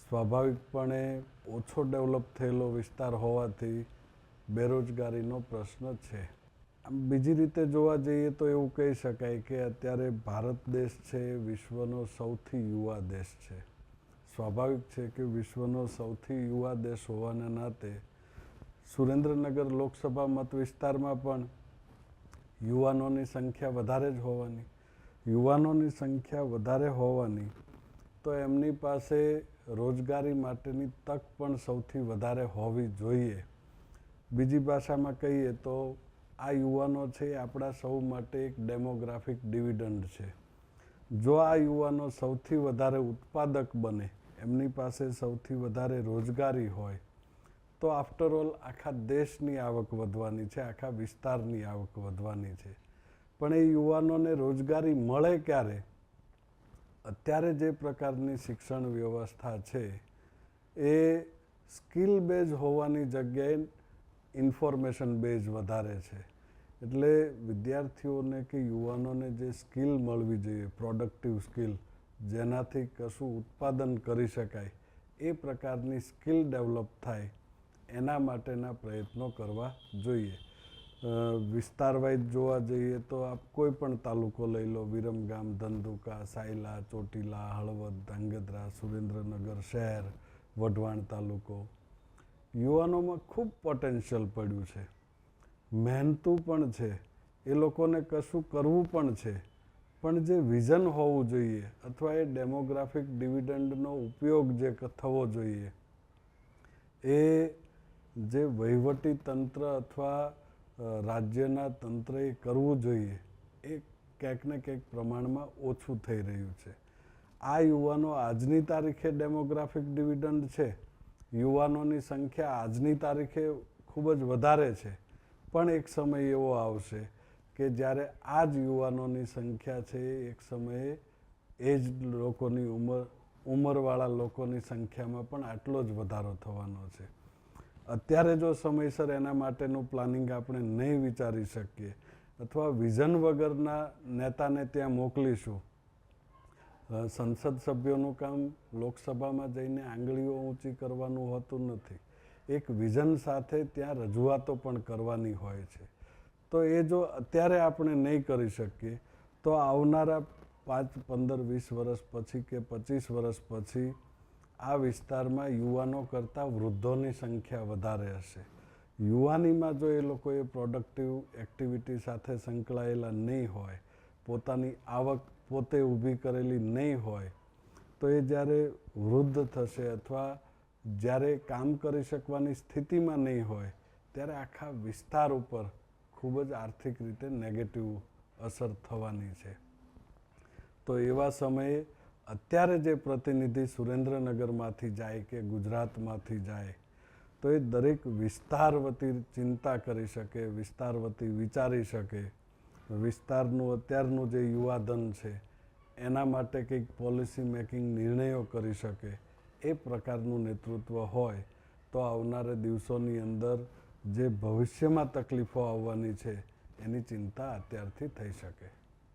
સ્વાભાવિકપણે ઓછો ડેવલપ થયેલો વિસ્તાર હોવાથી બેરોજગારીનો પ્રશ્ન છે. બીજી રીતે જોવા જઈએ તો એવું કહી શકાય કે અત્યારે ભારત દેશ છે એ વિશ્વનો સૌથી યુવા દેશ છે. સ્વાભાવિક છે કે વિશ્વનો સૌથી યુવા દેશ હોવાના નાતે સુરેન્દ્રનગર લોકસભા મત વિસ્તારમાં પણ યુવાનોની સંખ્યા વધારે જ હોવાની. યુવાનોની સંખ્યા વધારે હોવાની તો એમની પાસે રોજગારી માટેની તક પણ સૌથી વધારે હોવી જોઈએ. બીજી ભાષામાં કહીએ તો આ યુવાનો છે એ આપણા સૌ માટે એક ડેમોગ્રાફિક ડિવિડન્ડ છે. જો આ યુવાનો સૌથી વધારે ઉત્પાદક બને, એમની પાસે સૌથી વધારે રોજગારી હોય તો આફ્ટરઓલ આખા દેશની આવક વધવાની છે, આખા વિસ્તારની આવક વધવાની છે. પણ એ યુવાનોને રોજગારી મળે ક્યારે? અત્યારે જે પ્રકારની શિક્ષણ વ્યવસ્થા છે એ સ્કિલ બેઝ હોવાની જગ્યાએ ઇન્ફોર્મેશન બેઝ વધારે છે. એટલે વિદ્યાર્થીઓને કે યુવાનોને જે સ્કિલ મળવી જોઈએ, પ્રોડક્ટિવ સ્કિલ, જેનાથી કશું ઉત્પાદન કરી શકાય, એ પ્રકારની સ્કિલ ડેવલપ થાય એના માટેના પ્રયત્નો કરવા જોઈએ. વિસ્તાર વાઇઝ જોવા જઈએ તો આપ કોઈ પણ તાલુકો લઈ લો, વિરમગામ, ધંધુકા, સાયલા, ચોટીલા, હળવદ, ધાંગધ્રા, સુરેન્દ્રનગર શહેર, વઢવાણ તાલુકો, યુવાનોમાં ખૂબ પોટેન્શિયલ પડ્યું છે, મહેનતું પણ છે, એ લોકોને કશું કરવું પણ છે. પણ જે વિઝન હોવું જોઈએ અથવા એ ડેમોગ્રાફિક ડિવિડન્ડનો ઉપયોગ જે થવો જોઈએ એ જે વહીવટી તંત્ર અથવા રાજ્યના તંત્રએ કરવું જોઈએ એ ક્યાંક ને ક્યાંક પ્રમાણમાં ઓછું થઈ રહ્યું છે. આ યુવાનો આજની તારીખે ડેમોગ્રાફિક ડિવિડન્ડ છે, યુવાનોની સંખ્યા આજની તારીખે ખૂબ જ વધારે છે. પણ એક સમય એવો આવશે કે જ્યારે આ જ યુવાનોની સંખ્યા છે એક સમયે એ જ લોકોની ઉંમરવાળા લોકોની સંખ્યામાં પણ આટલો જ વધારો થવાનો છે. અત્યારે જો સમયસર એના માટેનું પ્લાનિંગ આપણે નહીં વિચારી શકીએ અથવા વિઝન વગરના નેતાને ત્યાં મોકલીશું. સંસદ સભ્યોનું કામ લોકસભામાં જઈને આંગળીઓ ઊંચી કરવાનું હોતું નથી. એક વિઝન સાથે ત્યાં રજૂઆતો પણ કરવાની હોય છે. તો એ જો અત્યારે આપણે નહીં કરી શકીએ તો આવનારા 5, 15, 20 વર્ષ પછી કે 25 વર્ષ પછી આ વિસ્તારમાં યુવાનો કરતાં વૃદ્ધોની સંખ્યા વધારે હશે. યુવાનીમાં જો એ લોકોએ પ્રોડક્ટિવ એક્ટિવિટી સાથે સંકળાયેલા નહીં હોય, પોતાની આવક પોતે ઊભી કરેલી નહીં હોય, તો એ જ્યારે વૃદ્ધ થશે અથવા જ્યારે કામ કરી શકવાની સ્થિતિમાં નહીં હોય ત્યારે આખા વિસ્તાર ઉપર ખૂબ જ આર્થિક રીતે નેગેટિવ અસર થવાની છે. તો એવા સમયે અત્યારે જે પ્રતિનિધિ સુરેન્દ્રનગરમાંથી જાય કે ગુજરાતમાંથી જાય તો એ દરેક વિસ્તાર વતી ચિંતા કરી શકે, વિસ્તાર વતી વિચારી શકે, વિસ્તારનું અત્યારનું જે યુવાધન છે એના માટે કંઈક પોલિસી મેકિંગ નિર્ણયો કરી શકે, એ પ્રકારનું નેતૃત્વ હોય તો આવનારા દિવસોની અંદર જે ભવિષ્યમાં તકલીફો આવવાની છે એની ચિંતા અત્યારથી થઈ શકે.